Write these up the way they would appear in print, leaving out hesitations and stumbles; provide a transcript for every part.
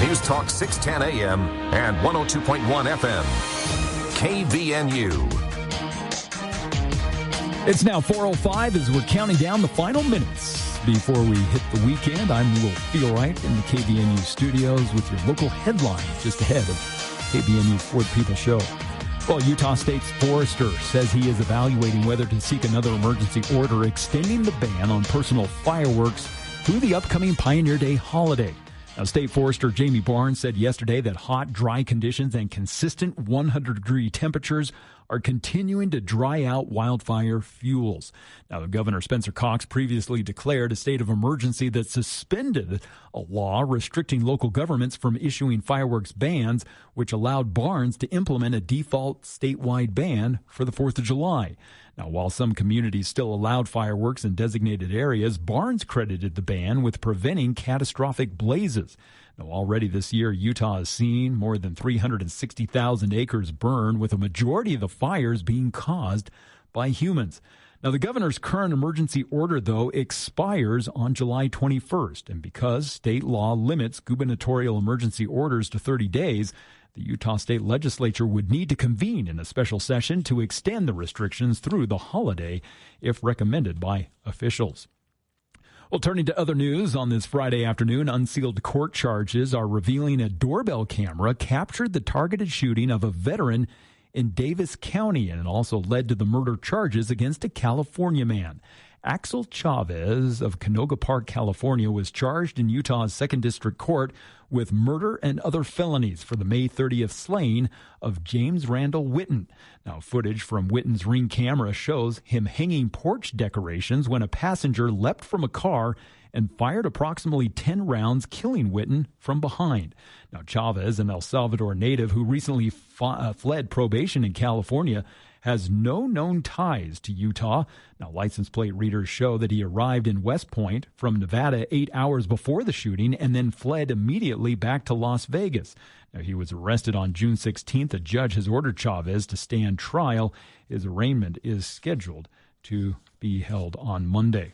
News Talk 610 AM and 102.1 FM. KVNU. It's now 4:05 as we're counting down the final minutes before we hit the weekend. I'm Will Feelright in the KVNU studios with your local headlines just ahead of KVNU's For the People show. Well, Utah State's forester says he is evaluating whether to seek another emergency order extending the ban on personal fireworks through the upcoming Pioneer Day holiday. Now, State Forester Jamie Barnes said yesterday that hot, dry conditions and consistent 100-degree temperatures are continuing to dry out wildfire fuels. Now, Governor Spencer Cox previously declared a state of emergency that suspended a law restricting local governments from issuing fireworks bans, which allowed Barnes to implement a default statewide ban for the 4th of July. Now, while some communities still allowed fireworks in designated areas, Barnes credited the ban with preventing catastrophic blazes. Now, already this year, Utah has seen more than 360,000 acres burn, with a majority of the fires being caused by humans. Now, the governor's current emergency order, though, expires on July 21st. And because state law limits gubernatorial emergency orders to 30 days, the Utah State Legislature would need to convene in a special session to extend the restrictions through the holiday if recommended by officials. Well, turning to other news on this Friday afternoon, unsealed court charges are revealing a doorbell camera captured the targeted shooting of a veteran in Davis County, and it also led to the murder charges against a California man. Axel Chavez of Canoga Park, California, was charged in Utah's 2nd District Court with murder and other felonies for the May 30th slaying of James Randall Witten. Now, footage from Witten's Ring camera shows him hanging porch decorations when a passenger leapt from a car and fired approximately 10 rounds, killing Witten from behind. Now, Chavez, an El Salvador native who recently fled probation in California, has no known ties to Utah. Now, license plate readers show that he arrived in West Point from Nevada 8 hours before the shooting and then fled immediately back to Las Vegas. Now, he was arrested on June 16th. A judge has ordered Chavez to stand trial. His arraignment is scheduled to be held on Monday.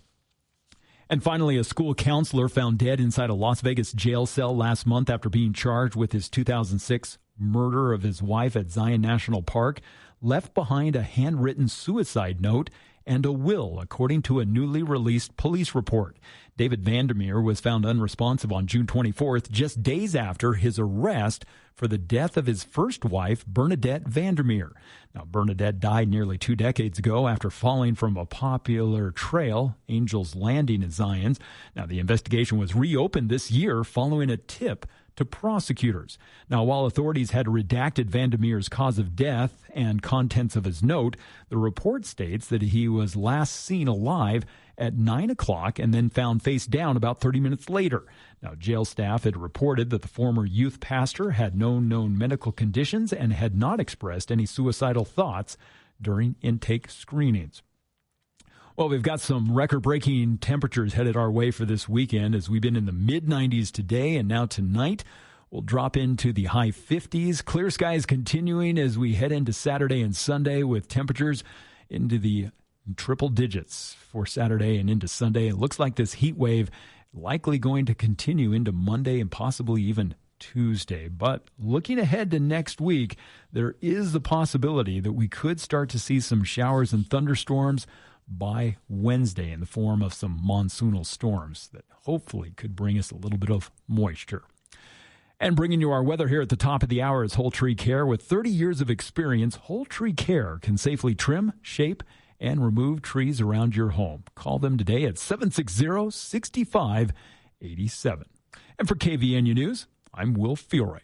And finally, a school counselor found dead inside a Las Vegas jail cell last month after being charged with his 2006 murder of his wife at Zion National Park, left behind a handwritten suicide note and a will, according to a newly released police report. David Vandermeer was found unresponsive on June 24th, just days after his arrest for the death of his first wife, Bernadette Vandermeer. Now, Bernadette died nearly 2 decades ago after falling from a popular trail, Angel's Landing in Zions. Now, the investigation was reopened this year following a tip to prosecutors. Now, while authorities had redacted Vandermeer's cause of death and contents of his note, the report states that he was last seen alive at 9 o'clock and then found face down about 30 minutes later. Now, jail staff had reported that the former youth pastor had no known medical conditions and had not expressed any suicidal thoughts during intake screenings. Well, we've got some record-breaking temperatures headed our way for this weekend, as we've been in the mid-90s today, and now tonight we'll drop into the high 50s. Clear skies continuing as we head into Saturday and Sunday, with temperatures into the triple digits for Saturday and into Sunday. It looks like this heat wave likely going to continue into Monday and possibly even Tuesday. But looking ahead to next week, there is the possibility that we could start to see some showers and thunderstorms by Wednesday in the form of some monsoonal storms that hopefully could bring us a little bit of moisture. And bringing you our weather here at the top of the hour is Whole Tree Care. With 30 years of experience, Whole Tree Care can safely trim, shape, and remove trees around your home. Call them today at 760-6587. And for KVNU News, I'm Will Feelright.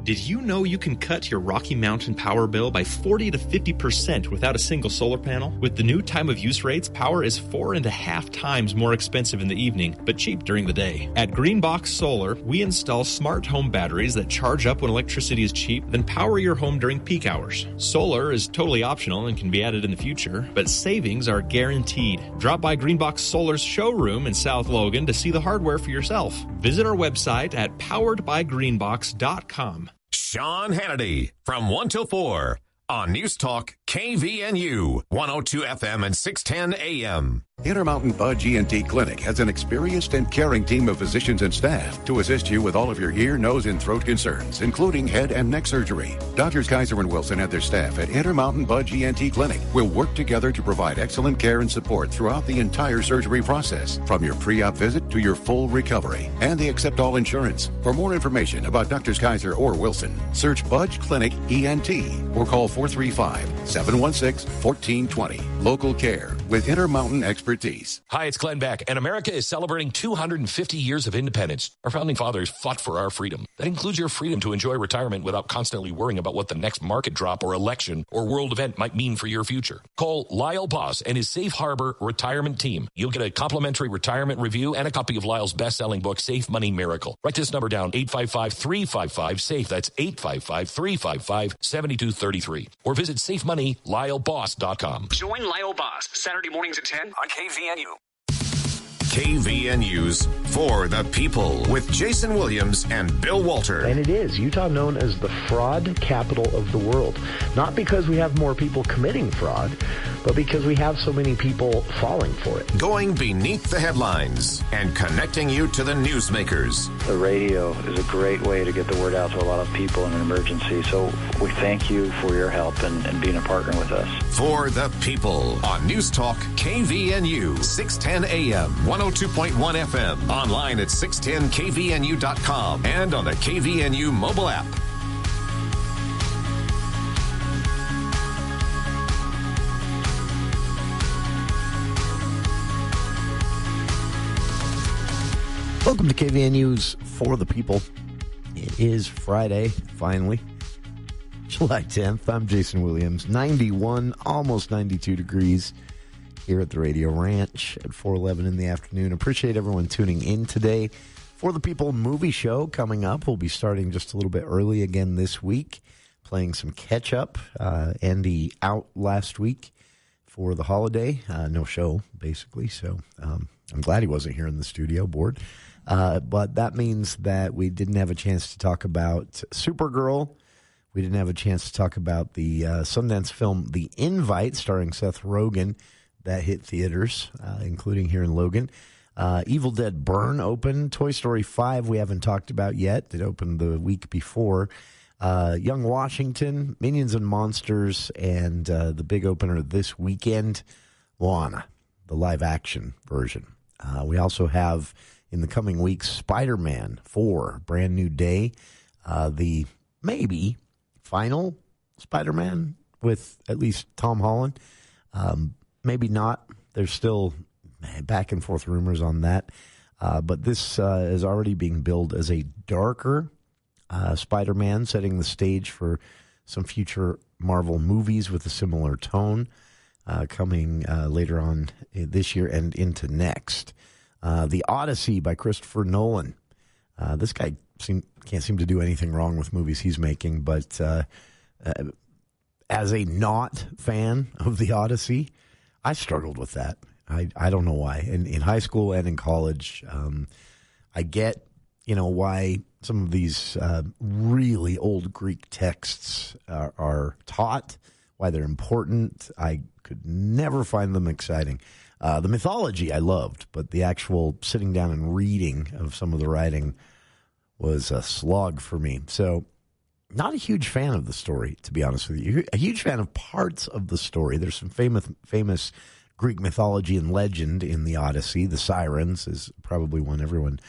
Did you know you can cut your Rocky Mountain power bill by 40 to 50% without a single solar panel? With the new time of use rates, power is 4.5 times more expensive in the evening, but cheap during the day. At Greenbox Solar, we install smart home batteries that charge up when electricity is cheap, then power your home during peak hours. Solar is totally optional and can be added in the future, but savings are guaranteed. Drop by Greenbox Solar's showroom in South Logan to see the hardware for yourself. Visit our website at poweredbygreenbox.com. Sean Hannity from 1 till 4 on News Talk KVNU 102 FM and 610 AM. Intermountain Budge ENT Clinic has an experienced and caring team of physicians and staff to assist you with all of your ear, nose, and throat concerns, including head and neck surgery. Doctors Kaiser and Wilson and their staff at Intermountain Budge ENT Clinic will work together to provide excellent care and support throughout the entire surgery process, from your pre-op visit to your full recovery. And they accept all insurance. For more information about Doctors Kaiser or Wilson, search Budge Clinic ENT or call 435-716-1420. Local care with Intermountain expertise. Hi, it's Glenn Beck, and America is celebrating 250 years of independence. Our founding fathers fought for our freedom. That includes your freedom to enjoy retirement without constantly worrying about what the next market drop or election or world event might mean for your future. Call Lyle Boss and his Safe Harbor retirement team. You'll get a complimentary retirement review and a copy of Lyle's best-selling book, Safe Money Miracle. Write this number down, 855-355-SAFE. That's 855-355-7233. Or visit SafeMoneyLyleBoss.com. Join Lyle Boss, Saturday mornings at 10 on KVNU. KVNU's For the People with Jason Williams and Bill Walter. And it is Utah known as the fraud capital of the world. Not because we have more people committing fraud, but because we have so many people falling for it. Going beneath the headlines and connecting you to the newsmakers. The radio is a great way to get the word out to a lot of people in an emergency. So we thank you for your help and being a partner with us. For the People on News Talk KVNU, 610 AM, 102.1 FM, online at 610kvnu.com, and on the KVNU mobile app. Welcome to KVNU's For the People. It is Friday, finally, July 10th. I'm Jason Williams. 91, almost 92 degrees here at the Radio Ranch at 4:11 in the afternoon. Appreciate everyone tuning in today. For the People movie show coming up. We'll be starting just a little bit early again this week, playing some catch-up. Andy out last week for the holiday. No show, basically, so I'm glad he wasn't here in the studio, bored. But that means that we didn't have a chance to talk about Supergirl. We didn't have a chance to talk about the Sundance film The Invite, starring Seth Rogen, that hit theaters, including here in Logan. Evil Dead Burn opened. Toy Story 5 we haven't talked about yet. It opened the week before. Young Washington, Minions and Monsters, and the big opener this weekend, Moana, the live-action version. We also have, in the coming weeks, Spider-Man 4, Brand New Day, the maybe final Spider-Man with at least Tom Holland. Maybe not. There's still back and forth rumors on that. But this is already being billed as a darker Spider-Man, setting the stage for some future Marvel movies with a similar tone coming later on this year and into next. The Odyssey by Christopher Nolan. This guy can't seem to do anything wrong with movies he's making, but as a not fan of The Odyssey, I struggled with that. I don't know why. In high school and in college, I get, why some of these really old Greek texts are taught, why they're important. I could never find them exciting. The mythology I loved, but the actual sitting down and reading of some of the writing was a slog for me. So not a huge fan of the story, to be honest with you. A huge fan of parts of the story. There's some famous Greek mythology and legend in the Odyssey. The Sirens is probably one everyone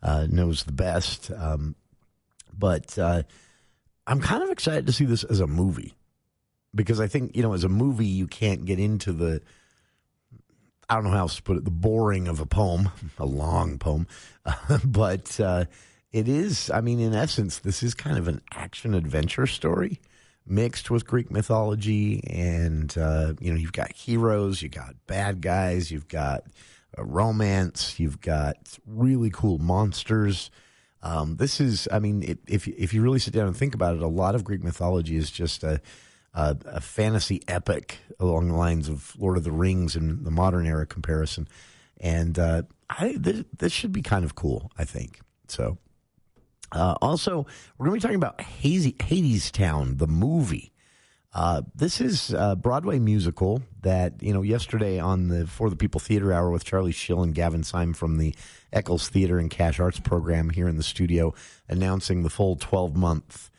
knows the best. But I'm kind of excited to see this as a movie, because I think, as a movie, you can't get into the, I don't know how else to put it, the boring of a poem, a long poem. But it is, in essence, this is kind of an action-adventure story mixed with Greek mythology. And, you've got heroes, you've got bad guys, you've got romance, you've got really cool monsters. This is, if you really sit down and think about it, a lot of Greek mythology is just a fantasy epic along the lines of Lord of the Rings in the modern era comparison. And this should be kind of cool, I think. So, also, we're going to be talking about Hadestown, the movie. This is a Broadway musical that, yesterday on the For the People Theater Hour with Charlie Schill and Gavin Syme from the Eccles Theater and Cash Arts program here in the studio, announcing the full 12-month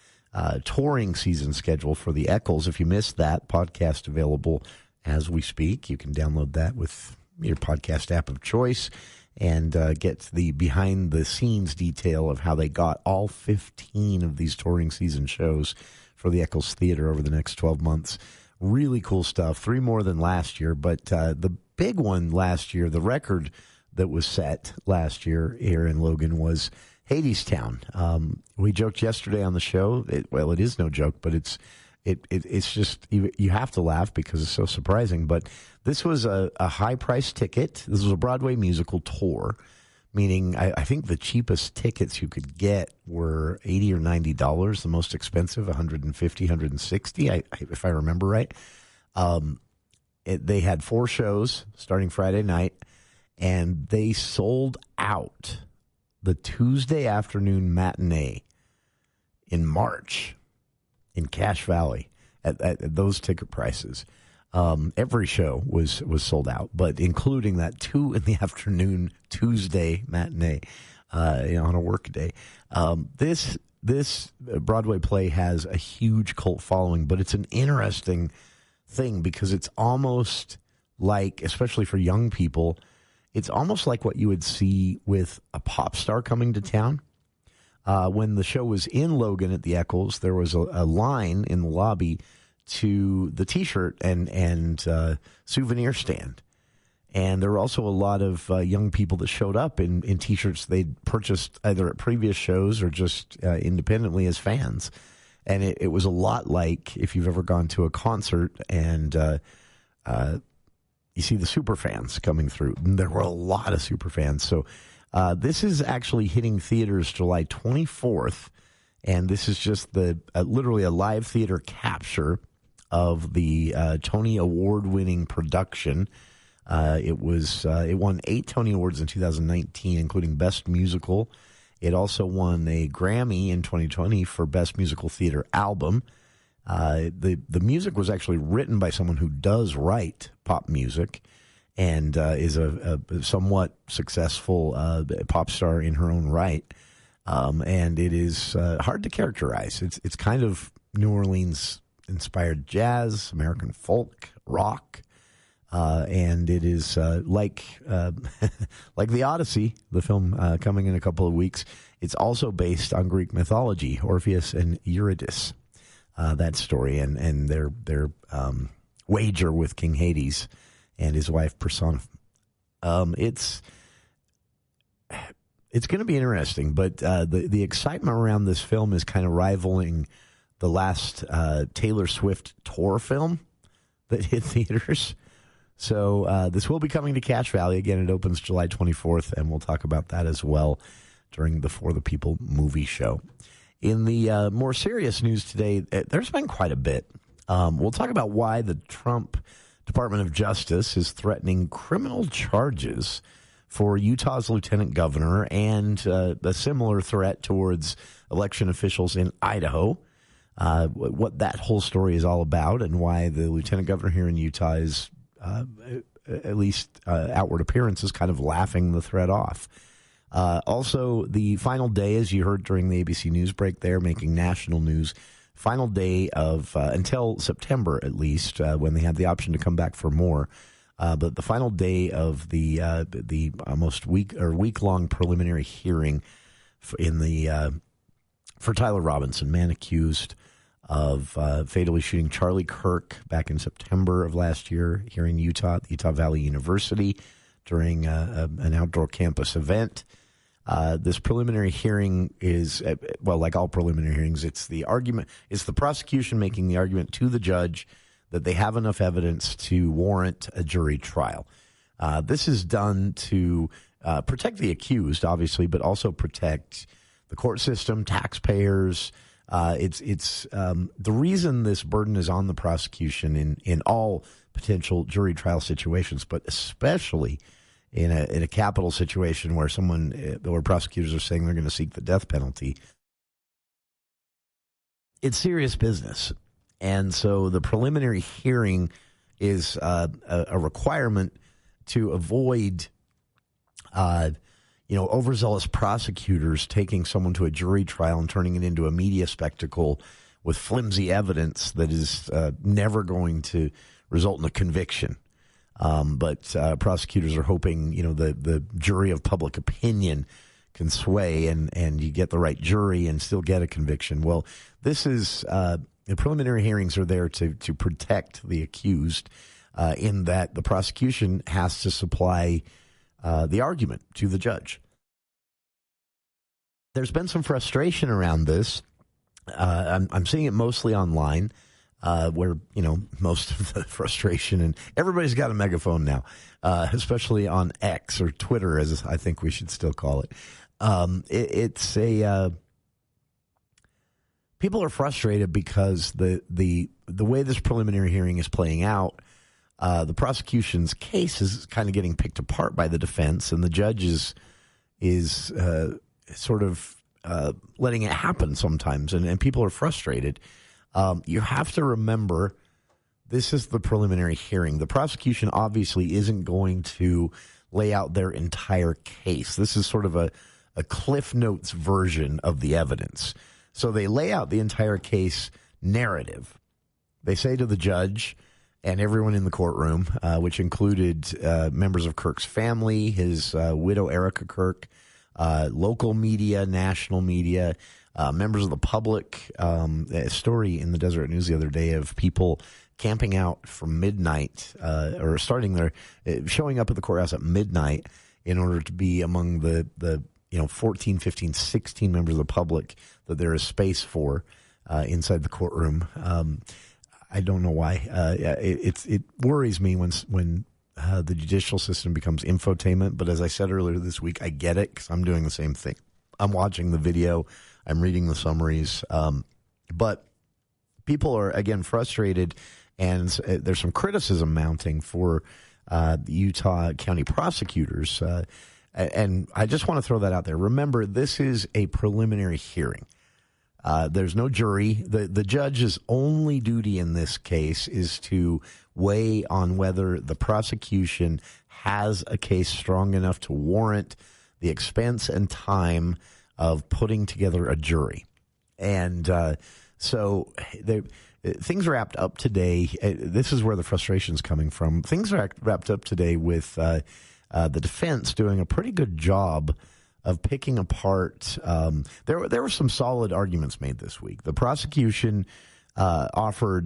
touring season schedule for the Eccles. If you missed that, podcast available as we speak. You can download that with your podcast app of choice and get the behind-the-scenes detail of how they got all 15 of these touring season shows for the Eccles Theater over the next 12 months. Really cool stuff. 3 more than last year, but the big one last year, the record that was set last year here in Logan was Hadestown. We joked yesterday on the show. It is no joke, but it's just, you have to laugh because it's so surprising. But this was a high-priced ticket. This was a Broadway musical tour, meaning I think the cheapest tickets you could get were $80 or $90. The most expensive, $150, $160, if I remember right. They had 4 shows starting Friday night, and they sold out the Tuesday afternoon matinee in March in Cache Valley at those ticket prices. Every show was sold out, but including that 2 in the afternoon Tuesday matinee on a work day. This Broadway play has a huge cult following, but it's an interesting thing because it's almost like, especially for young people, it's almost like what you would see with a pop star coming to town. When the show was in Logan at the Eccles, there was a line in the lobby to the T-shirt and souvenir stand. And there were also a lot of young people that showed up in T-shirts they'd purchased either at previous shows or just independently as fans. And it was a lot like if you've ever gone to a concert and you see the super fans coming through. And there were a lot of super fans. So this is actually hitting theaters July 24th. And this is just literally a live theater capture of the Tony Award-winning production. It won 8 Tony Awards in 2019, including Best Musical. It also won a Grammy in 2020 for Best Musical Theater Album. The music was actually written by someone who does write pop music and is a somewhat successful pop star in her own right. And it is hard to characterize. It's kind of New Orleans inspired jazz, American folk, rock, and it is like the Odyssey, the film coming in a couple of weeks. It's also based on Greek mythology, Orpheus and Eurydice, that story, and their wager with King Hades and his wife Persona. It's going to be interesting, but the excitement around this film is kind of rivaling the last Taylor Swift tour film that hit theaters. So this will be coming to Cache Valley. Again, it opens July 24th, and we'll talk about that as well during the For the People movie show. In the more serious news today, there's been quite a bit. We'll talk about why the Trump Department of Justice is threatening criminal charges for Utah's lieutenant governor and a similar threat towards election officials in Idaho. What that whole story is all about and why the lieutenant governor here in Utah is, at least outward appearance, is kind of laughing the threat off. Also, the final day, as you heard during the ABC News break there, making national news, final day of, until September at least, when they had the option to come back for more. But the final day of the almost week-long preliminary hearing for Tyler Robinson, man accused of fatally shooting Charlie Kirk back in September of last year here in Utah at Utah Valley University during an outdoor campus event. This preliminary hearing is, like all preliminary hearings, it's the prosecution making the argument to the judge that they have enough evidence to warrant a jury trial. This is done to protect the accused, obviously, but also protect the court system, taxpayers. It's the reason this burden is on the prosecution in all potential jury trial situations, but especially in a capital situation where prosecutors are saying they're going to seek the death penalty. It's serious business. And so the preliminary hearing is a requirement to avoid, overzealous prosecutors taking someone to a jury trial and turning it into a media spectacle with flimsy evidence that is never going to result in a conviction. But prosecutors are hoping, the jury of public opinion can sway and you get the right jury and still get a conviction. Well, this is the preliminary hearings are there to protect the accused in that the prosecution has to supply the argument to the judge. There's been some frustration around this. I'm seeing it mostly online, where, most of the frustration, and everybody's got a megaphone now, especially on X or Twitter, as I think we should still call it. People are frustrated because the way this preliminary hearing is playing out, the prosecution's case is kind of getting picked apart by the defense, and the judge is sort of letting it happen sometimes, and people are frustrated. You have to remember, this is the preliminary hearing. The prosecution obviously isn't going to lay out their entire case. This is sort of a Cliff Notes version of the evidence. So they lay out the entire case narrative. They say to the judge and everyone in the courtroom, which included members of Kirk's family, his widow, Erica Kirk, local media, national media, members of the public. A story in the Deseret News the other day of people camping out from midnight, or showing up at the courthouse at midnight in order to be among the 14, 15, 16 members of the public that there is space for inside the courtroom. I don't know why. It worries me when the judicial system becomes infotainment. But as I said earlier this week, I get it because I'm doing the same thing. I'm watching the video. I'm reading the summaries. But people are, again, frustrated, and there's some criticism mounting for the Utah County prosecutors. And I just want to throw that out there. Remember, this is a preliminary hearing. There's no jury. The judge's only duty in this case is to weigh on whether the prosecution has a case strong enough to warrant the expense and time of putting together a jury. And so things are wrapped up today. This is where the frustration is coming from. Things are wrapped up today with the defense doing a pretty good job of picking apart. There were some solid arguments made this week. The prosecution offered,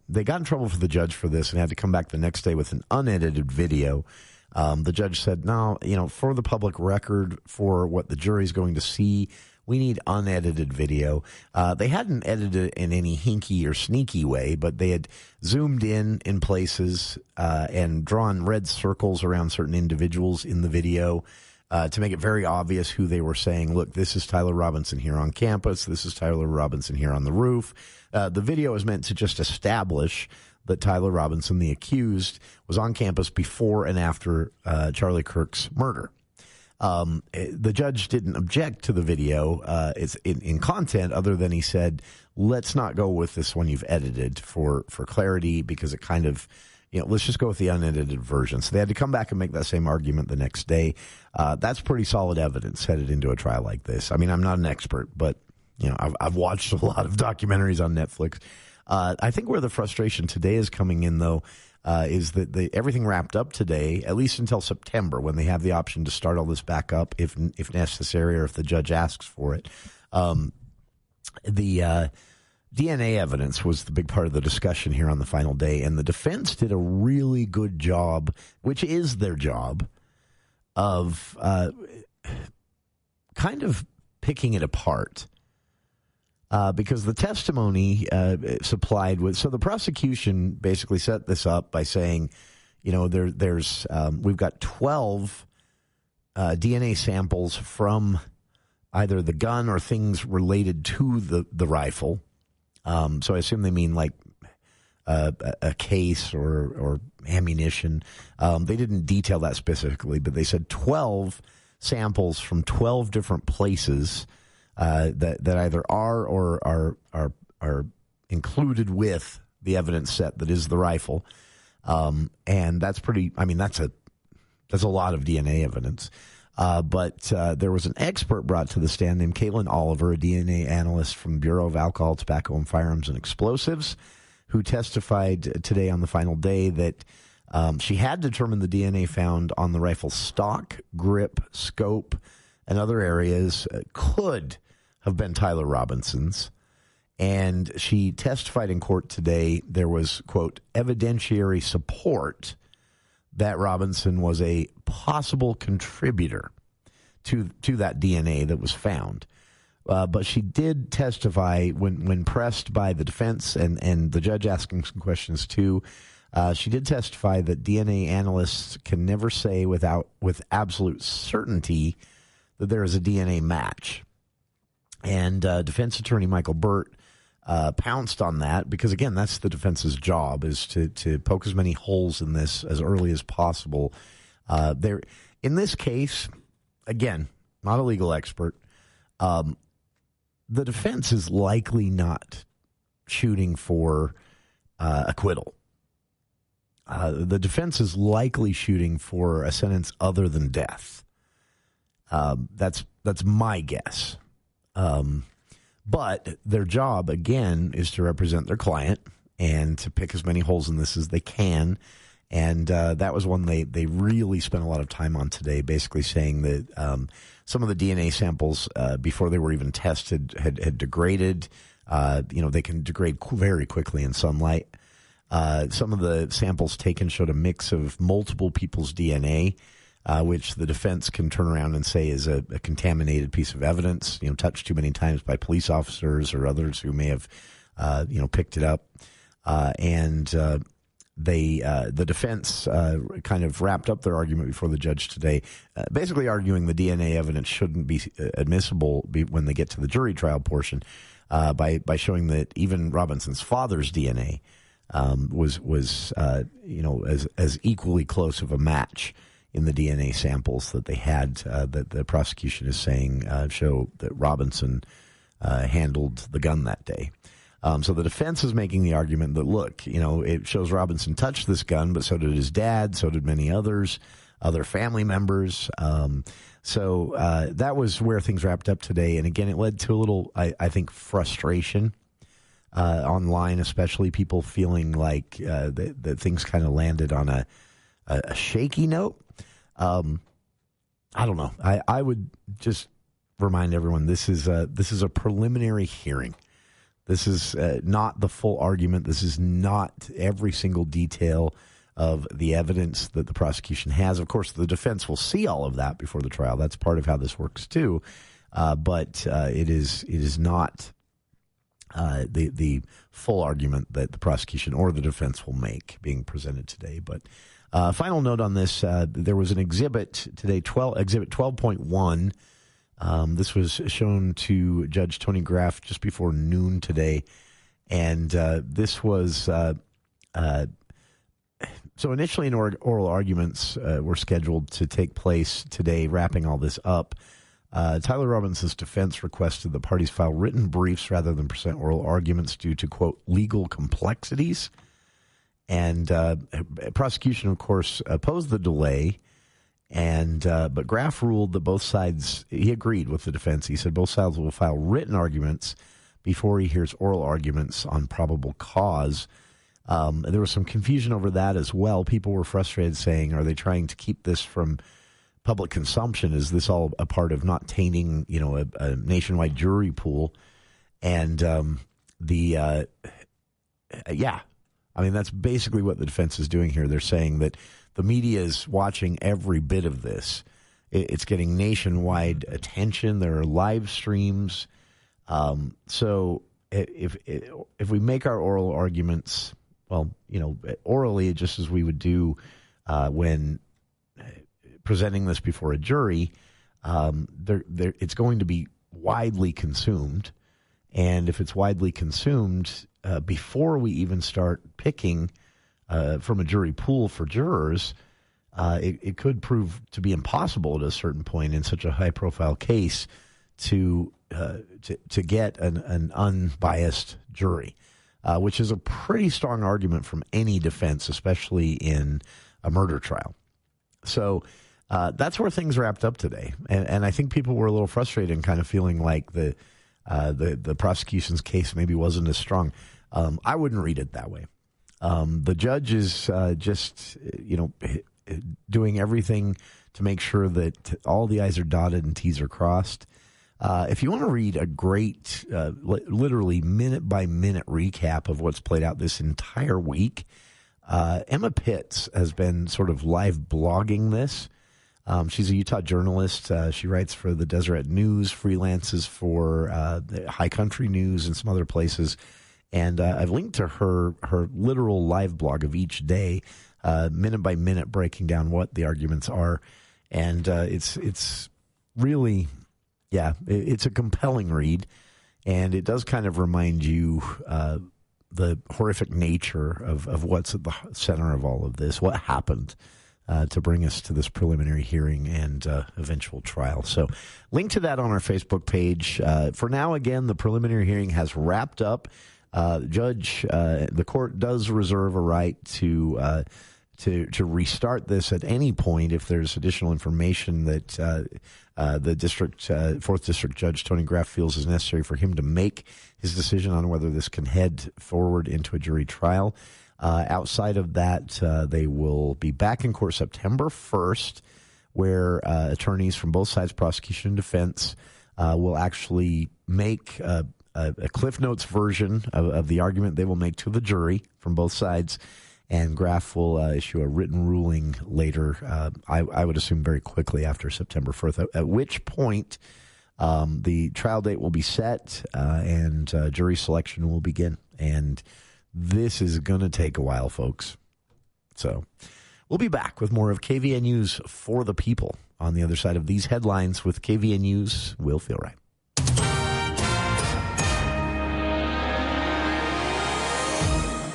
they got in trouble for the judge for this and had to come back the next day with an unedited video. The judge said, no, for the public record, for what the jury's going to see, we need unedited video. They hadn't edited it in any hinky or sneaky way, but they had zoomed in places and drawn red circles around certain individuals in the video to make it very obvious who they were saying, look, this is Tyler Robinson here on campus. This is Tyler Robinson here on the roof. The video is meant to just establish that Tyler Robinson, the accused, was on campus before and after Charlie Kirk's murder. The judge didn't object to the video in content, other than he said, let's not go with this one you've edited for clarity, because it kind of, let's just go with the unedited version. So they had to come back and make that same argument the next day. That's pretty solid evidence headed into a trial like this. I mean, I'm not an expert, but I've watched a lot of documentaries on Netflix. I think where the frustration today is coming in, though, is that everything wrapped up today, at least until September, when they have the option to start all this back up if necessary or if the judge asks for it. The DNA evidence was the big part of the discussion here on the final day, and the defense did a really good job, which is their job, of kind of picking it apart. Because the testimony supplied with, so the prosecution basically set this up by saying, we've got 12 DNA samples from either the gun or things related to the rifle. So I assume they mean like a case or ammunition. They didn't detail that specifically, but they said 12 samples from 12 different places that either are or are included with the evidence set that is the rifle. And that's that's a lot of DNA evidence. But there was an expert brought to the stand named Caitlin Oliver, a DNA analyst from the Bureau of Alcohol, Tobacco, and Firearms and Explosives, who testified today on the final day that she had determined the DNA found on the rifle's stock, grip, scope, and other areas could have been Tyler Robinson's. And she testified in court today there was, quote, evidentiary support that Robinson was a possible contributor to that DNA that was found. But she did testify when pressed by the defense and the judge asking some questions too. She did testify that DNA analysts can never say with absolute certainty that there is a DNA match. And defense attorney Michael Burt pounced on that because, again, that's the defense's job, is to poke as many holes in this as early as possible. In this case, again, not a legal expert, the defense is likely not shooting for acquittal. The defense is likely shooting for a sentence other than death. That's my guess. But their job, again, is to represent their client and to pick as many holes in this as they can. And that was one they really spent a lot of time on today, basically saying that some of the DNA samples, before they were even tested, had degraded. They can degrade very quickly in sunlight. Some of the samples taken showed a mix of multiple people's DNA, which the defense can turn around and say is a contaminated piece of evidence, touched too many times by police officers or others who may have, picked it up. The defense kind of wrapped up their argument before the judge today, basically arguing the DNA evidence shouldn't be admissible when they get to the jury trial portion, by showing that even Robinson's father's DNA was as equally close of a match in the DNA samples that they had, that the prosecution is saying show that Robinson handled the gun that day. So the defense is making the argument that, look, it shows Robinson touched this gun, but so did his dad, so did many other family members. So that was where things wrapped up today. And again, it led to a little, I think, frustration online, especially people feeling like that things kind of landed on a shaky note. I don't know. I would just remind everyone this is a preliminary hearing. This is not the full argument. This is not every single detail of the evidence that the prosecution has. Of course, the defense will see all of that before the trial. That's part of how this works too. But it is not the full argument that the prosecution or the defense will make being presented today. But final note on this: there was an exhibit today, Exhibit 12.1. This was shown to Judge Tony Graff just before noon today, and this was so initially oral arguments were scheduled to take place today. Wrapping all this up, Tyler Robinson's defense requested the parties file written briefs rather than present oral arguments due to, quote, legal complexities. And prosecution, of course, opposed the delay. And but Graff ruled that both sides, he agreed with the defense. He said both sides will file written arguments before he hears oral arguments on probable cause. There was some confusion over that as well. People were frustrated, saying, are they trying to keep this from public consumption? Is this all a part of not tainting, a nationwide jury pool? And that's basically what the defense is doing here. They're saying that the media is watching every bit of this. It's getting nationwide attention. There are live streams. So if we make our oral arguments, orally, just as we would do when presenting this before a jury, it's going to be widely consumed. And if it's widely consumed, before we even start picking from a jury pool for jurors, it could prove to be impossible at a certain point in such a high-profile case to get an unbiased jury. which is a pretty strong argument from any defense, especially in a murder trial. So that's where things wrapped up today. And I think people were a little frustrated and kind of feeling like the prosecution's case maybe wasn't as strong. I wouldn't read it that way. The judge is just, doing everything to make sure that all the I's are dotted and T's are crossed. If you want to read a great, literally minute-by-minute recap of what's played out this entire week, Emma Pitts has been sort of live blogging this. She's a Utah journalist. She writes for the Deseret News, freelances for the High Country News and some other places. And I've linked to her literal live blog of each day, minute by minute, breaking down what the arguments are. And it's really, it's a compelling read. And it does kind of remind you the horrific nature of what's at the center of all of this, what happened to bring us to this preliminary hearing and eventual trial. So link to that on our Facebook page. For now, again, the preliminary hearing has wrapped up. The court does reserve a right to restart this at any point if there's additional information that the 4th District Judge Tony Graff feels is necessary for him to make his decision on whether this can head forward into a jury trial. Outside of that, they will be back in court September 1st, where attorneys from both sides, prosecution and defense, will actually make a Cliff Notes version of the argument they will make to the jury from both sides, and Graff will issue a written ruling later, I would assume very quickly after September 1st, at which point the trial date will be set and jury selection will begin. And this is going to take a while, folks. So we'll be back with more of KVNU's For the People on the other side of these headlines with KVNU's Will Feel Right.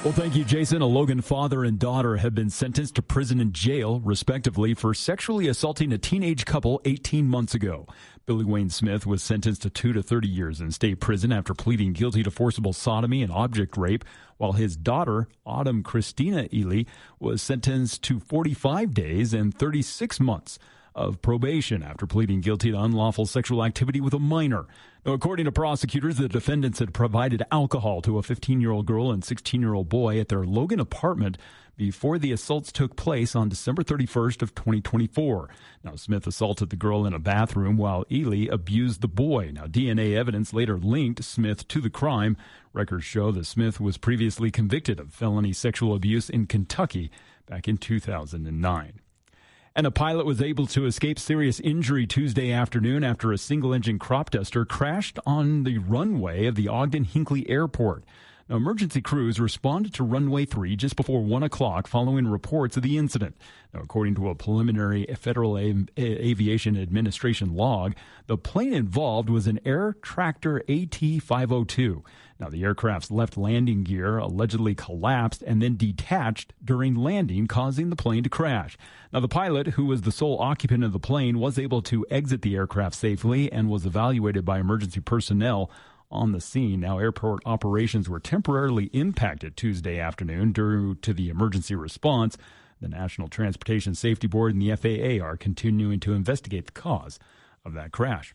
Well, thank you, Jason. A Logan father and daughter have been sentenced to prison and jail, respectively, for sexually assaulting a teenage couple 18 months ago. Billy Wayne Smith was sentenced to 2 to 30 years in state prison after pleading guilty to forcible sodomy and object rape, while his daughter, Autumn Christina Ely, was sentenced to 45 days and 36 months of probation after pleading guilty to unlawful sexual activity with a minor. Now, according to prosecutors, the defendants had provided alcohol to a 15-year-old girl and 16-year-old boy at their Logan apartment before the assaults took place on December 31st of 2024. Now, Smith assaulted the girl in a bathroom while Ely abused the boy. Now, DNA evidence later linked Smith to the crime. Records show that Smith was previously convicted of felony sexual abuse in Kentucky back in 2009. And a pilot was able to escape serious injury Tuesday afternoon after a single-engine crop duster crashed on the runway of the Ogden-Hinckley Airport. Now, emergency crews responded to runway 3 just before 1 o'clock following reports of the incident. Now, according to a preliminary Federal Aviation Administration log, the plane involved was an Air Tractor AT-502. Now, the aircraft's left landing gear allegedly collapsed and then detached during landing, causing the plane to crash. Now, the pilot, who was the sole occupant of the plane, was able to exit the aircraft safely and was evaluated by emergency personnel on the scene. Now, airport operations were temporarily impacted Tuesday afternoon due to the emergency response. The National Transportation Safety Board and the FAA are continuing to investigate the cause of that crash.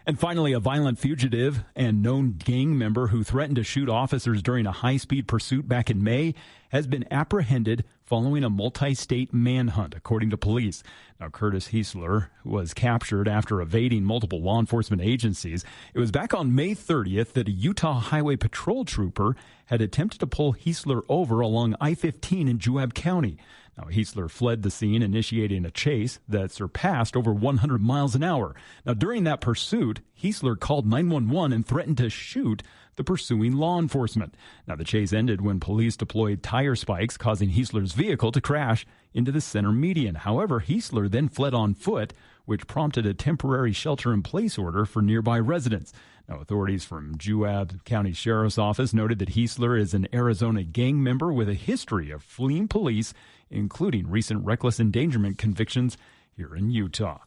And finally, a violent fugitive and known gang member who threatened to shoot officers during a high-speed pursuit back in May has been apprehended following a multi-state manhunt, according to police. Now, Curtis Heisler was captured after evading multiple law enforcement agencies. It was back on May 30th that a Utah Highway Patrol trooper had attempted to pull Heisler over along I-15 in Juab County. Now, Heisler fled the scene, initiating a chase that surpassed over 100 miles an hour. Now, during that pursuit, Heisler called 911 and threatened to shoot the pursuing law enforcement. Now, the chase ended when police deployed tire spikes, causing Heisler's vehicle to crash into the center median. However, Heisler then fled on foot, which prompted a temporary shelter-in-place order for nearby residents. Now, authorities from Juab County Sheriff's Office noted that Heisler is an Arizona gang member with a history of fleeing police, including recent reckless endangerment convictions here in Utah.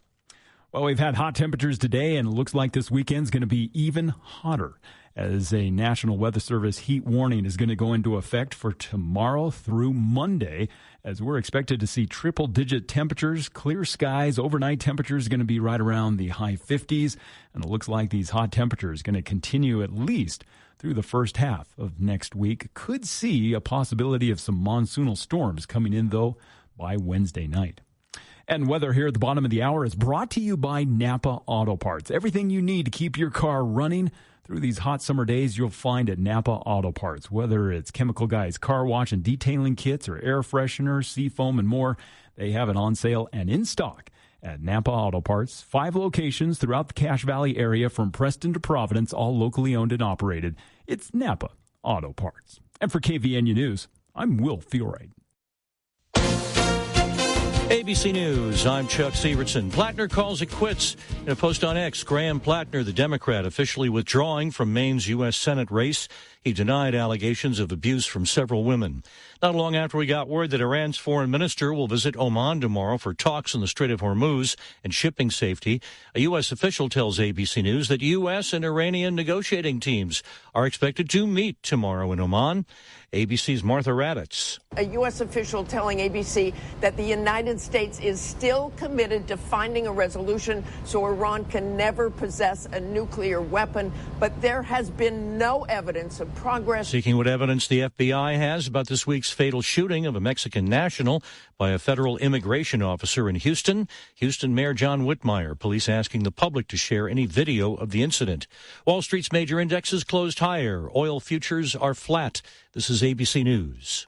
Well, we've had hot temperatures today, and it looks like this weekend's going to be even hotter. as a National Weather Service heat warning is going to go into effect for tomorrow through Monday, as we're expected to see triple-digit temperatures, clear skies. Overnight temperatures going to be right around the high 50s, and it looks like these hot temperatures are going to continue at least through the first half of next week. Could see a possibility of some monsoonal storms coming in, though, by Wednesday night. And weather here at the bottom of the hour is brought to you by Napa Auto Parts. Everything you need to keep your car running through these hot summer days, you'll find at Napa Auto Parts. Whether it's Chemical Guys car wash and detailing kits or air fresheners, seafoam, and more, they have it on sale and in stock at Napa Auto Parts. 5 locations throughout the Cache Valley area from Preston to Providence, all locally owned and operated. It's Napa Auto Parts. And for KVNU News, I'm Will Feelright. ABC News, I'm Chuck Severson. Plattner calls it quits. In a post on X, Graham Plattner, the Democrat, officially withdrawing from Maine's U.S. Senate race. He denied allegations of abuse from several women. Not long after we got word that Iran's foreign minister will visit Oman tomorrow for talks in the Strait of Hormuz and shipping safety, a U.S. official tells ABC News that U.S. and Iranian negotiating teams are expected to meet tomorrow in Oman. ABC's Martha Raddatz. A U.S. official telling ABC that the United States is still committed to finding a resolution so Iran can never possess a nuclear weapon, but there has been no evidence of progress. Seeking what evidence the FBI has about this week's fatal shooting of a Mexican national by a federal immigration officer in Houston. Houston Mayor John Whitmire, police asking the public to share any video of the incident. Wall Street's major indexes closed higher. Oil futures are flat. This is ABC News.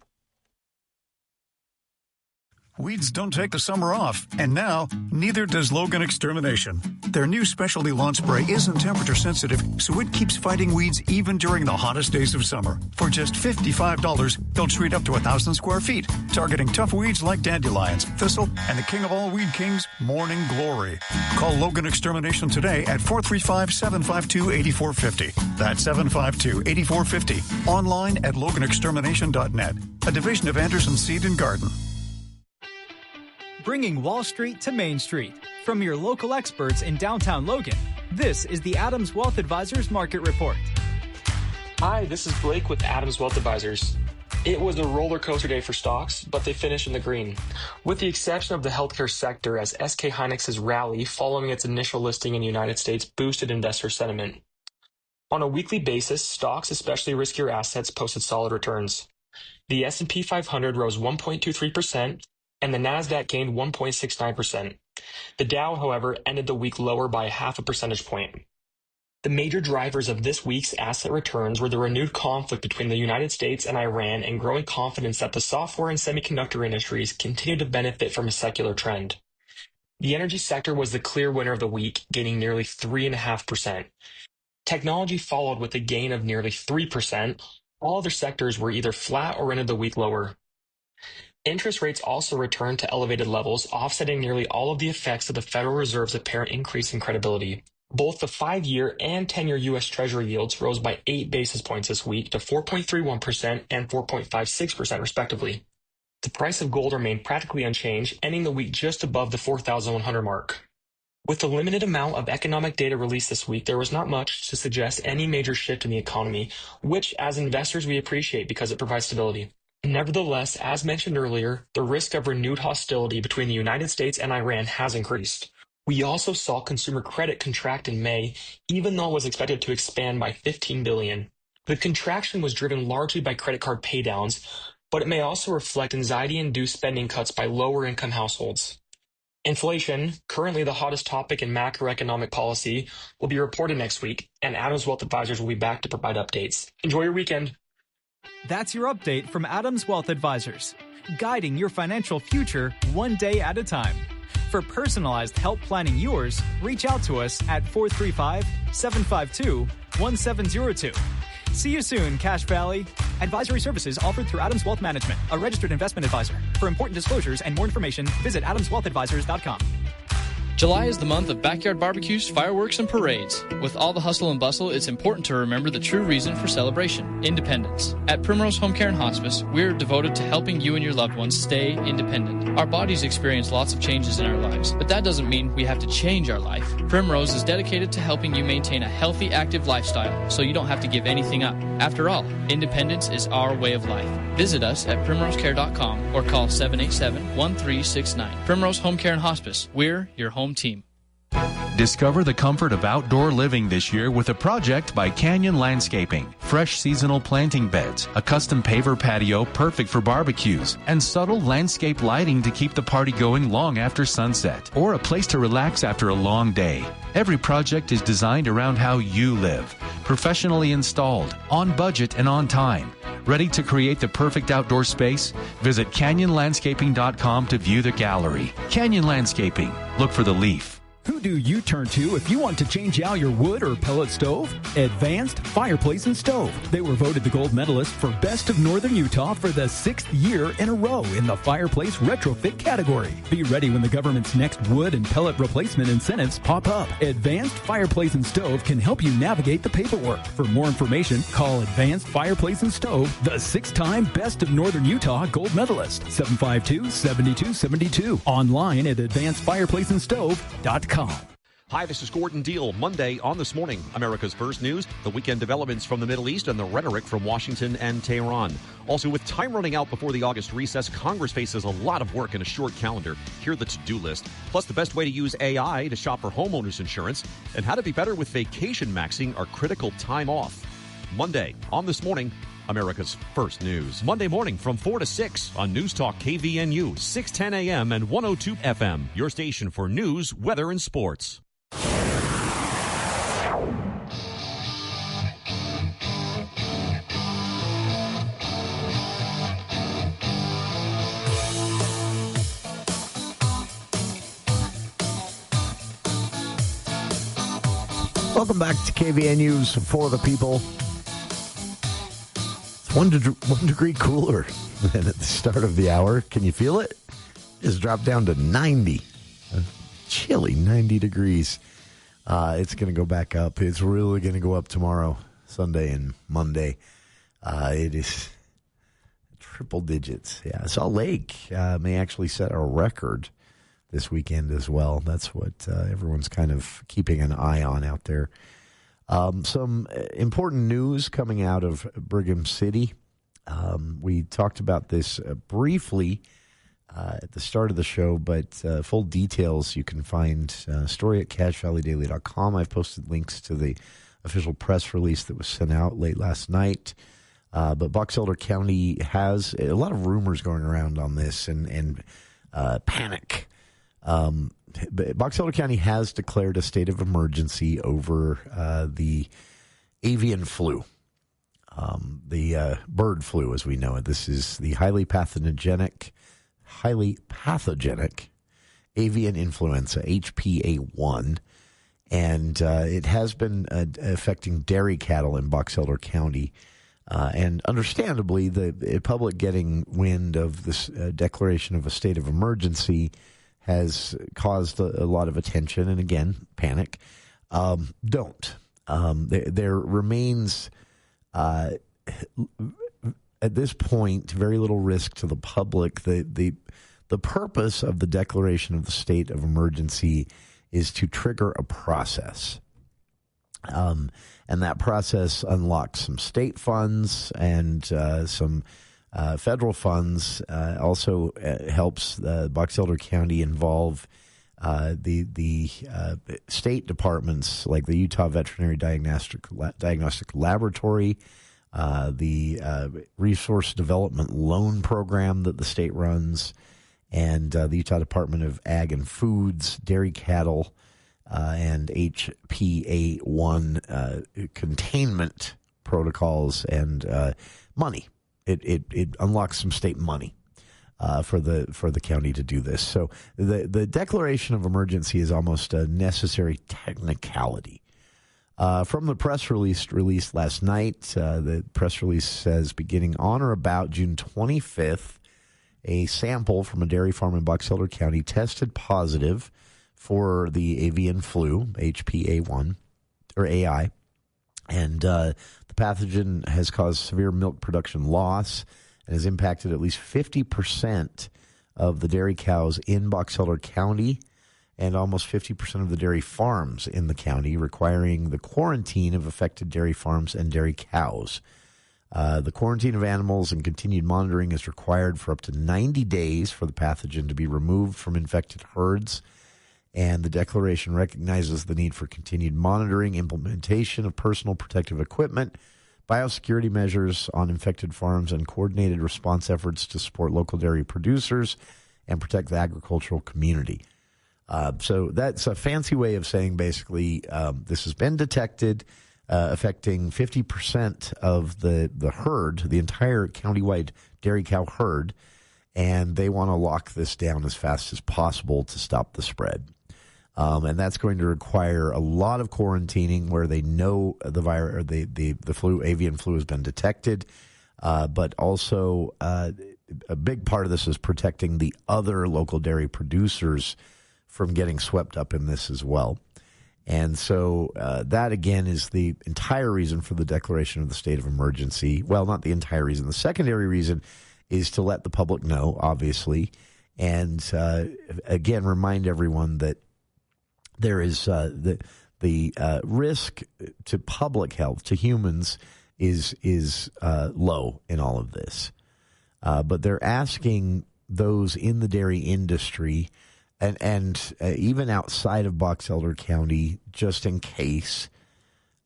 Weeds don't take the summer off, and now, neither does Logan Extermination. Their new specialty lawn spray isn't temperature sensitive, so it keeps fighting weeds even during the hottest days of summer. For just $55, they'll treat up to 1,000 square feet, targeting tough weeds like dandelions, thistle, and the king of all weed kings, morning glory. Call Logan Extermination today at 435-752-8450. That's 752-8450. Online at loganextermination.net, a division of Anderson Seed and Garden. Bringing Wall Street to Main Street. From your local experts in downtown Logan, this is the Adams Wealth Advisors Market Report. Hi, this is Blake with Adams Wealth Advisors. It was a roller coaster day for stocks, but they finished in the green. With the exception of the healthcare sector, as SK Hynix's rally following its initial listing in the United States boosted investor sentiment. On a weekly basis, stocks, especially riskier assets, posted solid returns. The S&P 500 rose 1.23%, and the Nasdaq gained 1.69%. The Dow, however, ended the week lower by 0.5 percentage point. The major drivers of this week's asset returns were the renewed conflict between the United States and Iran and growing confidence that the software and semiconductor industries continue to benefit from a secular trend. The energy sector was the clear winner of the week, gaining nearly 3.5%. Technology followed with a gain of nearly 3%. All other sectors were either flat or ended the week lower. Interest rates also returned to elevated levels, offsetting nearly all of the effects of the Federal Reserve's apparent increase in credibility. Both the 5-year and 10-year U.S. Treasury yields rose by 8 basis points this week to 4.31% and 4.56% respectively. The price of gold remained practically unchanged, ending the week just above the 4,100 mark. With the limited amount of economic data released this week, there was not much to suggest any major shift in the economy, which as investors we appreciate because it provides stability. Nevertheless, as mentioned earlier, the risk of renewed hostility between the United States and Iran has increased. We also saw consumer credit contract in May, even though it was expected to expand by $15 billion. The contraction was driven largely by credit card paydowns, but it may also reflect anxiety-induced spending cuts by lower-income households. Inflation, currently the hottest topic in macroeconomic policy, will be reported next week, and Adams Wealth Advisors will be back to provide updates. Enjoy your weekend. That's your update from Adams Wealth Advisors, guiding your financial future one day at a time. For personalized help planning yours, reach out to us at 435-752-1702. See you soon, Cache Valley. Advisory services offered through Adams Wealth Management, a registered investment advisor. For important disclosures and more information, visit adamswealthadvisors.com. July is the month of backyard barbecues, fireworks, and parades. With all the hustle and bustle, it's important to remember the true reason for celebration: independence. At Primrose Home Care and Hospice, we're devoted to helping you and your loved ones stay independent. Our bodies experience lots of changes in our lives, but that doesn't mean we have to change our life. Primrose is dedicated to helping you maintain a healthy, active lifestyle so you don't have to give anything up. After all, independence is our way of life. Visit us at primrosecare.com or call 787-1369. Primrose Home Care and Hospice. We're your home team. Discover the comfort of outdoor living this year with a project by Canyon Landscaping. Fresh seasonal planting beds, a custom paver patio perfect for barbecues, and subtle landscape lighting to keep the party going long after sunset, or a place to relax after a long day. Every project is designed around how you live. Professionally installed, on budget and on time. Ready to create the perfect outdoor space? Visit canyonlandscaping.com to view the gallery. Canyon Landscaping. Look for the leaf. Who do you turn to if you want to change out your wood or pellet stove? Advanced Fireplace and Stove. They were voted the gold medalist for Best of Northern Utah for the 6th year in a row in the fireplace retrofit category. Be ready when the government's next wood and pellet replacement incentives pop up. Advanced Fireplace and Stove can help you navigate the paperwork. For more information, call Advanced Fireplace and Stove, the 6-time Best of Northern Utah gold medalist. 752-7272. Online at advancedfireplaceandstove.com. Hi, this is Gordon Deal. Monday on This Morning, America's First News, the weekend developments from the Middle East and the rhetoric from Washington and Tehran. Also, with time running out before the August recess, Congress faces a lot of work in a short calendar. Here the to-do list, plus the best way to use AI to shop for homeowners insurance, and how to be better with vacation maxing our critical time off. Monday on This Morning, America's First News. Monday morning from 4 to 6 on News Talk KVNU, 610 AM and 102 FM. Your station for news, weather, and sports. Welcome back to KVNU's For the People. It's 1 degree cooler than at the start of the hour. Can you feel it? It's dropped down to 90. A chilly 90 degrees. It's going to go back up. It's really going to go up tomorrow, Sunday and Monday. It is triple digits. Yeah, Salt Lake may actually set a record this weekend as well. That's what everyone's kind of keeping an eye on out there. Some important news coming out of Brigham City. We talked about this briefly at the start of the show, but full details you can find story at cachevalleydaily.com. I've posted links to the official press release that was sent out late last night. But Box Elder County has a lot of rumors going around on this and panic. But Box Elder County has declared a state of emergency over the avian flu, the bird flu as we know it. This is the highly pathogenic avian influenza, HPA1, and it has been affecting dairy cattle in Box Elder County. And understandably, the public getting wind of this declaration of a state of emergency has caused a lot of attention and, again, panic. There remains, at this point, very little risk to the public. The purpose of the declaration of the state of emergency is to trigger a process. And that process unlocks some state funds and some federal funds. Also helps Box Elder County involve the state departments like the Utah Veterinary Diagnostic Laboratory, the Resource Development Loan Program that the state runs, and the Utah Department of Ag and Foods, Dairy Cattle, and HPA1 containment protocols and money. It unlocks some state money for the county to do this. So the declaration of emergency is almost a necessary technicality. From the press release released last night, the press release says beginning on or about June 25th, a sample from a dairy farm in Box Elder County tested positive for the avian flu, HPA1, or AI. And the pathogen has caused severe milk production loss and has impacted at least 50% of the dairy cows in Box Elder County and almost 50% of the dairy farms in the county, requiring the quarantine of affected dairy farms and dairy cows. The quarantine of animals and continued monitoring is required for up to 90 days for the pathogen to be removed from infected herds. And the declaration recognizes the need for continued monitoring, implementation of personal protective equipment, biosecurity measures on infected farms, and coordinated response efforts to support local dairy producers and protect the agricultural community. So that's a fancy way of saying basically this has been detected, affecting 50% of the herd, the entire countywide dairy cow herd, and they want to lock this down as fast as possible to stop the spread. And that's going to require a lot of quarantining where they know the virus, or the flu, avian flu, has been detected. But also a big part of this is protecting the other local dairy producers from getting swept up in this as well. And so that, again, is the entire reason for the declaration of the state of emergency. Well, not the entire reason. The secondary reason is to let the public know, obviously, and again, remind everyone that there is the risk to public health, to humans, is low in all of this. But they're asking those in the dairy industry and even outside of Box Elder County, just in case,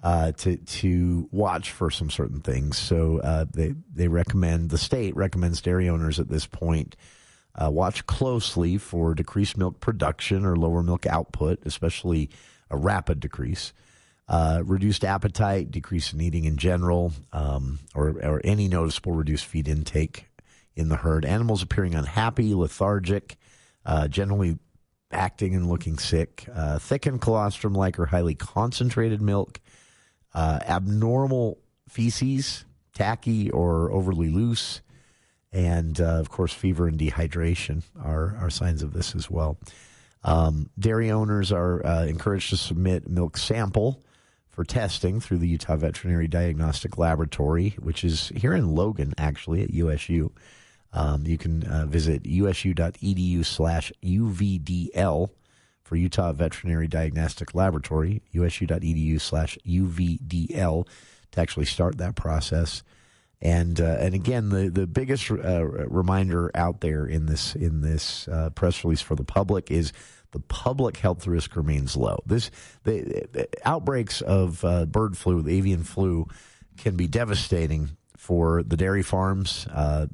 to watch for some certain things. So they recommend, the state recommends dairy owners at this point watch closely for decreased milk production or lower milk output, especially a rapid decrease, reduced appetite, decrease in eating in general, or any noticeable reduced feed intake in the herd. Animals appearing unhappy, lethargic, generally acting and looking sick, thickened colostrum-like or highly concentrated milk, abnormal feces, tacky or overly loose, and, of course, fever and dehydration are signs of this as well. Dairy owners are encouraged to submit milk sample for testing through the Utah Veterinary Diagnostic Laboratory, which is here in Logan, actually, at USU. You can visit usu.edu/UVDL for Utah Veterinary Diagnostic Laboratory, usu.edu/UVDL, to actually start that process. And again, the biggest reminder out there in this press release for the public is the public health risk remains low. The outbreaks of bird flu, the avian flu, can be devastating for the dairy farms.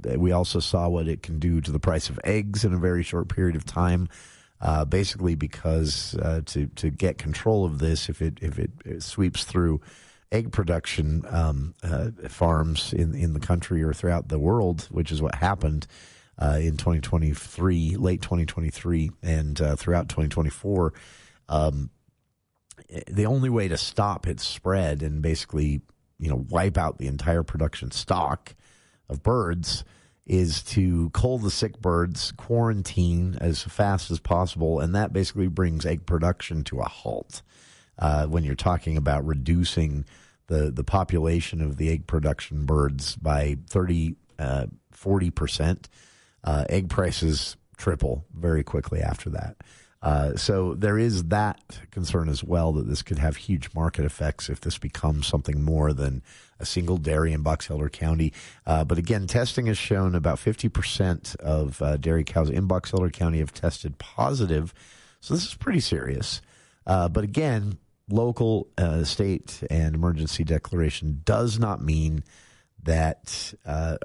We also saw what it can do to the price of eggs in a very short period of time. Basically, because to get control of this, if it sweeps through egg production farms in the country or throughout the world, which is what happened in 2023, late 2023, and throughout 2024. The only way to stop its spread and basically, wipe out the entire production stock of birds is to cull the sick birds, quarantine as fast as possible, and that basically brings egg production to a halt. When you're talking about reducing the population of the egg production birds by 40%, egg prices triple very quickly after that. So there is that concern as well, that this could have huge market effects if this becomes something more than a single dairy in Box Elder County. But again, testing has shown about 50% of dairy cows in Box Elder County have tested positive. So this is pretty serious. But again, local, state, and emergency declaration does not mean that, a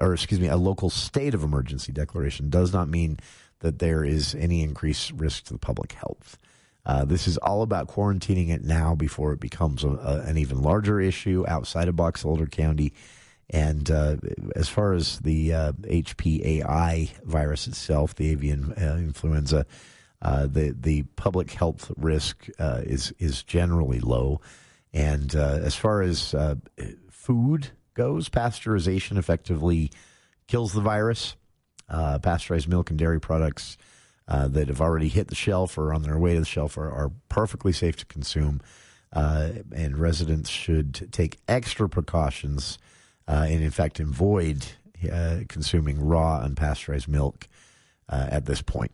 local state of emergency declaration does not mean that there is any increased risk to the public health. This is all about quarantining it now before it becomes an even larger issue outside of Box Elder County. And as far as the HPAI virus itself, the avian influenza, the public health risk is generally low. And as far as food goes, pasteurization effectively kills the virus. Pasteurized milk and dairy products that have already hit the shelf or on their way to the shelf are perfectly safe to consume. And residents should take extra precautions and, in fact, avoid consuming raw, unpasteurized milk at this point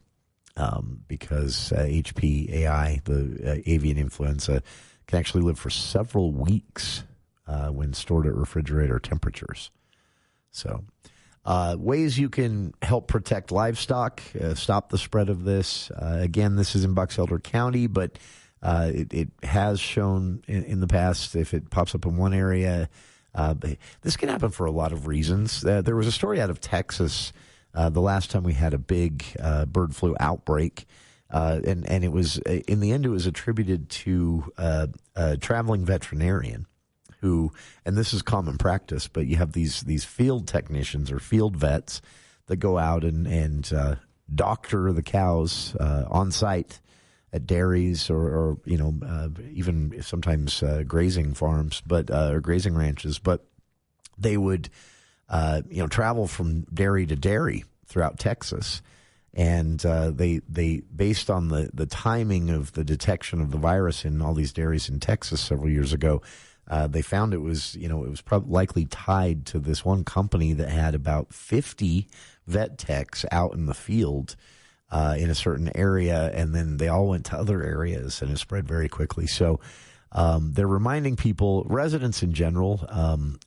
because HPAI, the avian influenza, can actually live for several weeks when stored at refrigerator temperatures. So ways you can help protect livestock, stop the spread of this. Again, this is in Box Elder County, but it has shown in the past if it pops up in one area. This can happen for a lot of reasons. There was a story out of Texas the last time we had a big bird flu outbreak. And it was, in the end, it was attributed to a traveling veterinarian who, and this is common practice, but you have these field technicians or field vets that go out and doctor the cows on site at dairies or even sometimes grazing farms, or grazing ranches. But they would, travel from dairy to dairy throughout Texas. And they based on the timing of the detection of the virus in all these dairies in Texas several years ago, they found it was probably likely tied to this one company that had about 50 vet techs out in the field in a certain area, and then they all went to other areas, and it spread very quickly. So they're reminding people, residents in general,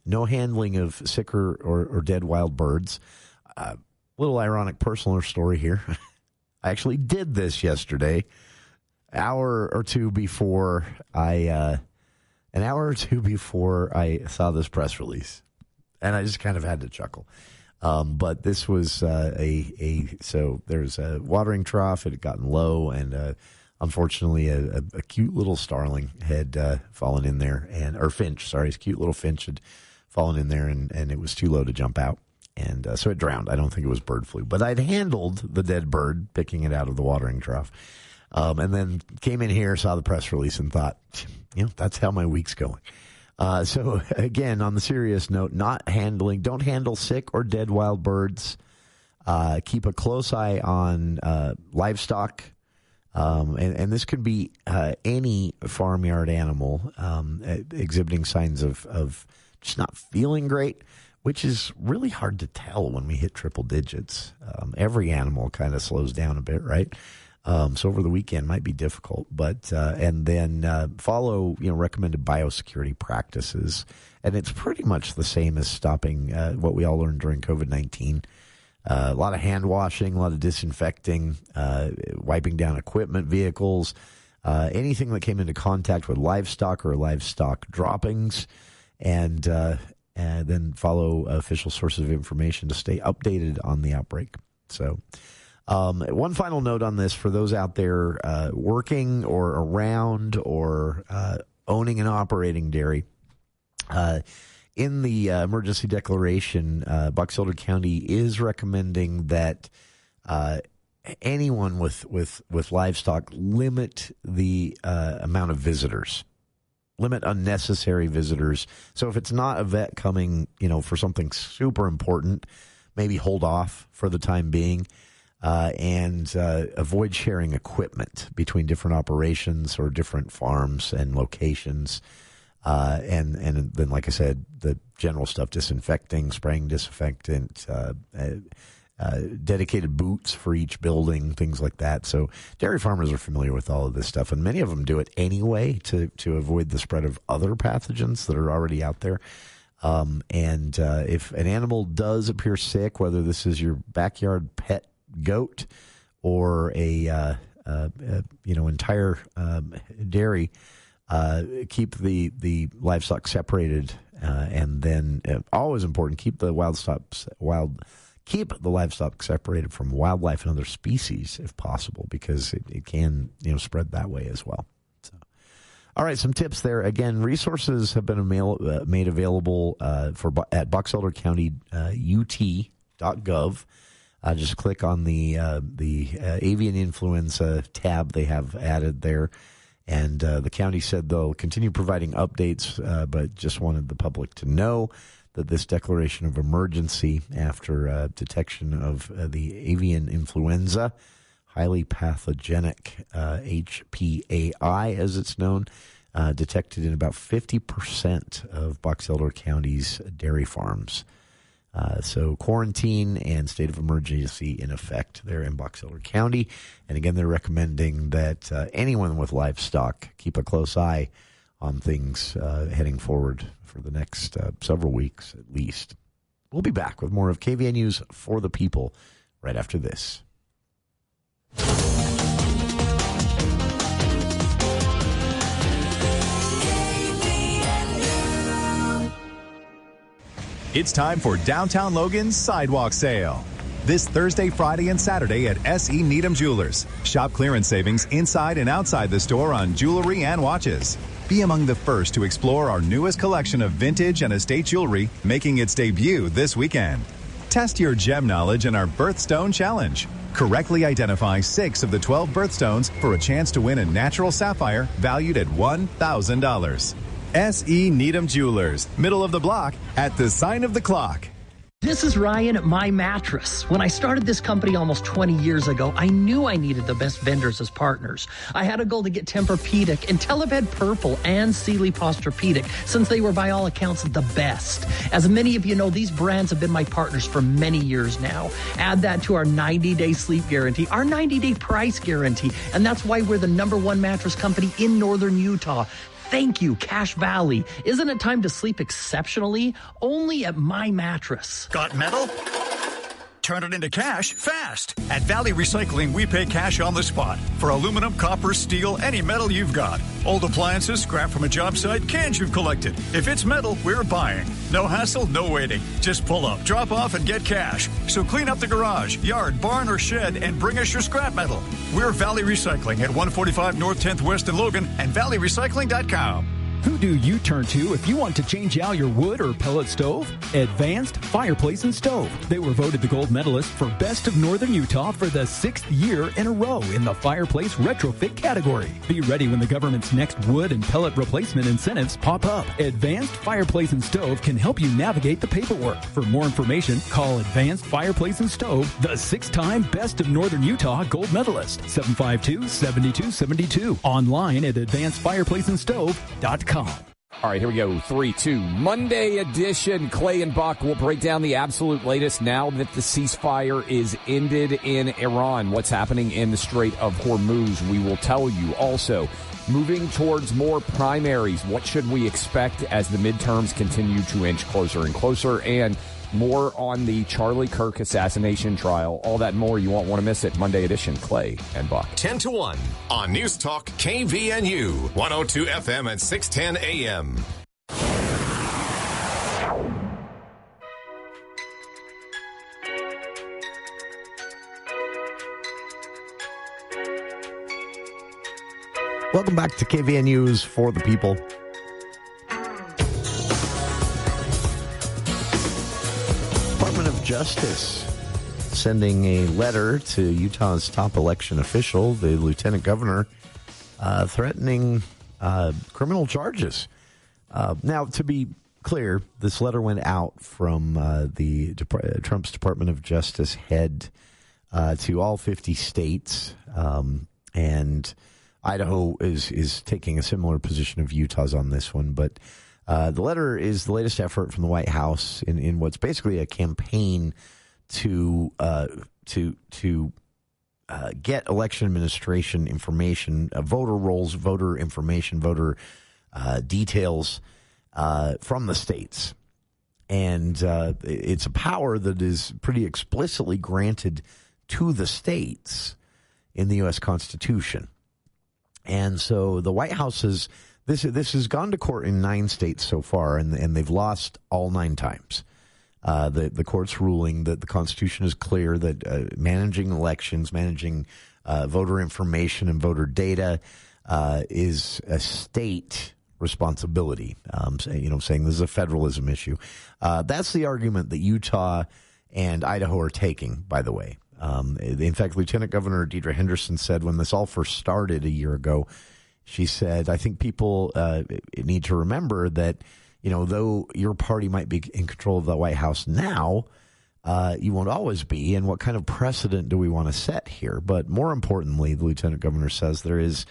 no handling of sick or dead wild birds. Little ironic personal story here. I actually did this yesterday, an hour or two before I saw this press release, and I just kind of had to chuckle. But this was so there's a watering trough. It had gotten low, and unfortunately, a cute little starling had fallen in there, or finch. Sorry, a cute little finch had fallen in there, and it was too low to jump out. And so it drowned. I don't think it was bird flu, but I'd handled the dead bird, picking it out of the watering trough, and then came in here, saw the press release, and thought, that's how my week's going. So again, on the serious note, don't handle sick or dead wild birds. Keep a close eye on livestock, and this could be any farmyard animal exhibiting signs of just not feeling great, which is really hard to tell when we hit triple digits. Every animal kind of slows down a bit, right? So over the weekend might be difficult, but and then follow recommended biosecurity practices, and it's pretty much the same as stopping what we all learned during COVID-19. A lot of hand washing, a lot of disinfecting, wiping down equipment, vehicles, anything that came into contact with livestock or livestock droppings, and then follow official sources of information to stay updated on the outbreak. So one final note on this for those out there working or around or owning and operating dairy. In the emergency declaration, Box Elder County is recommending that anyone with livestock limit the amount of visitors. Limit unnecessary visitors. So if it's not a vet coming, for something super important, maybe hold off for the time being, and avoid sharing equipment between different operations or different farms and locations. And then, like I said, the general stuff, disinfecting, spraying disinfectant, dedicated boots for each building, things like that. So dairy farmers are familiar with all of this stuff, and many of them do it anyway to avoid the spread of other pathogens that are already out there. And if an animal does appear sick, whether this is your backyard pet goat or a entire dairy, keep the livestock separated, and then always important, keep the livestock separated from wildlife and other species if possible, because it can spread that way as well. So, all right, some tips there. Again, resources have been made available at boxeldercounty.ut.gov. Just click on the avian influenza tab they have added there. And the county said they'll continue providing updates, but just wanted the public to know that this declaration of emergency after detection of the avian influenza, highly pathogenic HPAI, as it's known, detected in about 50% of Box Elder County's dairy farms. So quarantine and state of emergency in effect there in Box Elder County. And again, they're recommending that anyone with livestock keep a close eye on things heading forward for the next several weeks at least. We'll be back with more of KVN News for the People right after this. It's time for Downtown Logan's Sidewalk Sale. This Thursday, Friday, and Saturday at S.E. Needham Jewelers. Shop clearance savings inside and outside the store on jewelry and watches. Be among the first to explore our newest collection of vintage and estate jewelry, making its debut this weekend. Test your gem knowledge in our Birthstone Challenge. Correctly identify 6 of the 12 birthstones for a chance to win a natural sapphire valued at $1,000. S.E. Needham Jewelers, middle of the block at the sign of the clock. This is Ryan at My Mattress. When I started this company almost 20 years ago, I knew I needed the best vendors as partners. I had a goal to get Tempur-Pedic and Telebed Purple and Sealy Posturepedic, since they were by all accounts the best. As many of you know, these brands have been my partners for many years now. Add that to our 90-day sleep guarantee, our 90-day price guarantee, and that's why we're the #1 mattress company in northern Utah. Thank you, Cache Valley. Isn't it time to sleep exceptionally? Only at My Mattress. Got metal? Turn it into cash fast. At Valley Recycling, we pay cash on the spot for aluminum, copper, steel, any metal you've got. Old appliances, scrap from a job site, cans you've collected. If it's metal, we're buying. No hassle, no waiting. Just pull up, drop off, and get cash. So clean up the garage, yard, barn, or shed and bring us your scrap metal. We're Valley Recycling at 145 North 10th West in Logan and valleyrecycling.com. Who do you turn to if you want to change out your wood or pellet stove? Advanced Fireplace and Stove. They were voted the gold medalist for Best of Northern Utah for the 6th year in a row in the fireplace retrofit category. Be ready when the government's next wood and pellet replacement incentives pop up. Advanced Fireplace and Stove can help you navigate the paperwork. For more information, call Advanced Fireplace and Stove, the 6-time Best of Northern Utah gold medalist. 752-7272. Online at advancedfireplaceandstove.com. All right, here we go. 3-2. Monday edition. Clay and Buck will break down the absolute latest now that the ceasefire is ended in Iran. What's happening in the Strait of Hormuz, we will tell you. Also, moving towards more primaries, what should we expect as the midterms continue to inch closer and closer? And more on the Charlie Kirk assassination trial. All that and more. You won't want to miss it. Monday edition, Clay and Buck. 10 to 1 on News Talk KVNU, 102 FM and 610 AM. Welcome back to KVN News for the People. Justice sending a letter to Utah's top election official, the lieutenant governor, threatening criminal charges. Now, to be clear, this letter went out from Trump's Department of Justice head to all 50 states, and Idaho is taking a similar position of Utah's on this one, but the letter is the latest effort from the White House in what's basically a campaign to get election administration information, voter rolls, voter information, voter details from the states. And it's a power that is pretty explicitly granted to the states in the U.S. Constitution. And so the White House has... This has gone to court in 9 states so far, and they've lost all 9 times. The court's ruling that the Constitution is clear that managing elections, managing voter information and voter data is a state responsibility. Saying this is a federalism issue. That's the argument that Utah and Idaho are taking, by the way. In fact, Lieutenant Governor Deidre Henderson said when this all first started a year ago, she said, I think people need to remember that, though your party might be in control of the White House now, you won't always be, and what kind of precedent do we want to set here? But more importantly, the lieutenant governor says there is,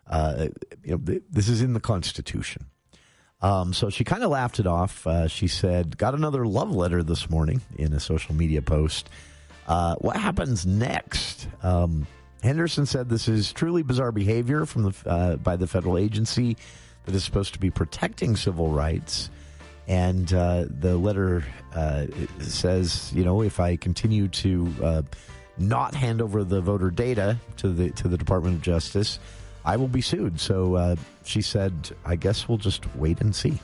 this is in the Constitution. So she kind of laughed it off. She said, got another love letter this morning in a social media post. What happens next? Henderson said this is truly bizarre behavior from by the federal agency that is supposed to be protecting civil rights. And the letter says, if I continue to not hand over the voter data to the Department of Justice, I will be sued. So she said, I guess we'll just wait and see.